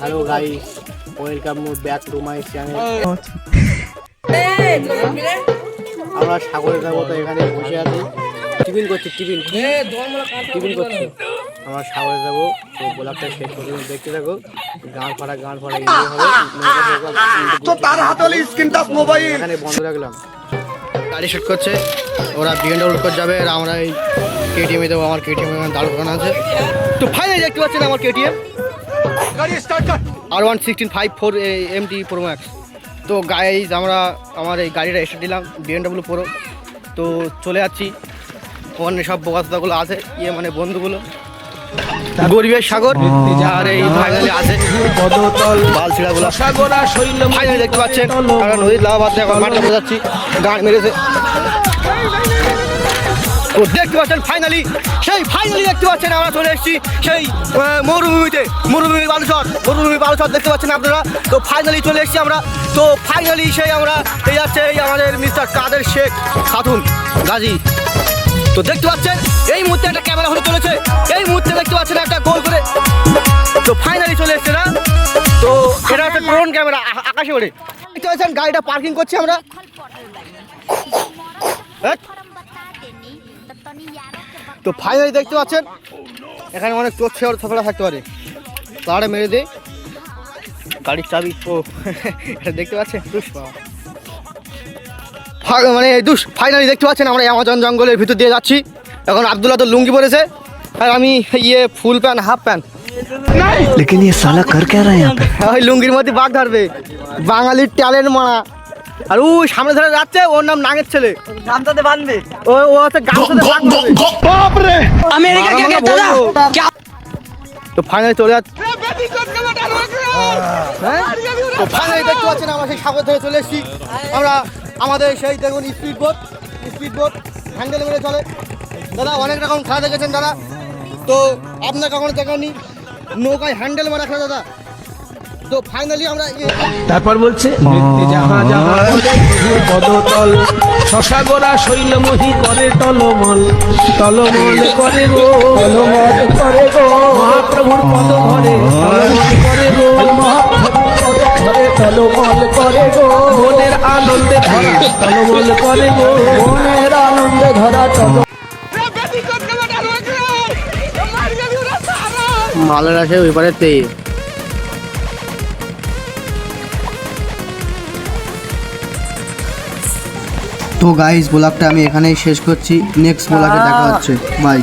Hello guys, welcome back to my channel. আমরা সাগরে যাবো, তো এখানে বসে আছি, টিফিন করছি। আমরা সাগরে যাবো, তো ব্লগটা শেষ পর্যন্ত দেখতে থাকো। গান ফাড়া এনজয় হবে। এখানে বন্ধ রাখলাম, গাড়ি শুট করছে, ওরা BMW করে যাবে, আর আমরা এই KTM দেবো। আমার KTM দাঁড় করানো আছে। তো ফাইনালি দেখতে পাচ্ছেন আমার KTM R116 5.4 MT Pro Max। তো গাইজ আমরা আমার এই গাড়িটা এসে দিলাম BMW Pro। তো চলে যাচ্ছি, ওখানে সব বোকাগুলো আছে, মানে বন্ধুগুলো, গরিবের সাগর। আর এই ফাইনালি আছে বালছিড়াগুলো, ফাইনালি দেখতে পাচ্ছেন। আমরা নদীর লাভাবাদ এখন মাঠে বোঝাচ্ছি, গান মেরেছে। তো দেখতে পাচ্ছেন ফাইনালি দেখতে পাচ্ছেন আমরা চলে এসেছি সেই মরুভূমি বালুচর দেখতে পাচ্ছেন আপনারা। তো ফাইনালি চলে এসেছি আমরা। তো ফাইনালি আমরা এই যাচ্ছে এই আমাদের মিস্টার কাদের শেখ খাতুন গাজী। তো দেখতে পাচ্ছেন এই মুহূর্তে একটা ক্যামেরা হতে চলেছে, এই মুহূর্তে দেখতে পাচ্ছেন একটা গোল করে। তো ফাইনালি চলে এসছে না, তো এটা একটা ড্রোন ক্যামেরা আকাশে ওড়ে। দেখতে পাচ্ছেন গাড়িটা পার্কিং করছি আমরা। তো ফাইনালি দেখতে পাচ্ছেন এখানে অনেক চোর ছেড়ে থাকতে পারে, তারা মেরে দেয় গাড়ির চাবি। ও এটা দেখতে পাচ্ছেন ফাইনালি দেখতে পাচ্ছেন আমরা অ্যামাজন জঙ্গলের ভিতর দিয়ে যাচ্ছি। এখন আব্দুল্লাহ তো লুঙ্গি পরেছে, আর আমি ফুল প্যান্ট হাফ প্যান্ট। लेकिन ये साला कर क्या रहा है यहाँ पे? ওই লুঙ্গির মধ্যে বাঘ ধরবে, বাঙালির ট্যালেন্ট মারা। আর ও সামনে ধরে যাচ্ছে, ওর নাম নাগের ছেলে, গামছাতে বাঁধবে। ও হচ্ছে গামছাতে বাঁধবে। বাপ রে, আমেরিকা কে দাদা কি। তো ফাইনালি চলে যাচ্ছে। তো ফাইনালি দেখতে পাচ্ছেন আমরা সেই সাগর ধরে চলে এসেছি আমরা। আমাদের সেই দেখুন স্পিড বোট হ্যান্ডেল মেরে চলে। দাদা অনেক রকম খেলা দেখেছেন দাদা, তো আপনার কখনো দেখেননি নৌকায় হ্যান্ডেল মারা খেলা দাদা। তো ফাইনালি আমরা তারপর বলছে পদতল শশা গোড়া শৈলমোহী করে টলমল করে গো, মহাপ্রভুর পদ ধরে করে গো, টলমল করে গো, মনের আনন্দে ধরা টলমল করে গো, মনের আনন্দে ধরা মালের আসে ওই পারে তেই। তো গাইস ব্লগটা আমি এখানেই শেষ করছি, নেক্সট ব্লগে দেখা হচ্ছে, বাই।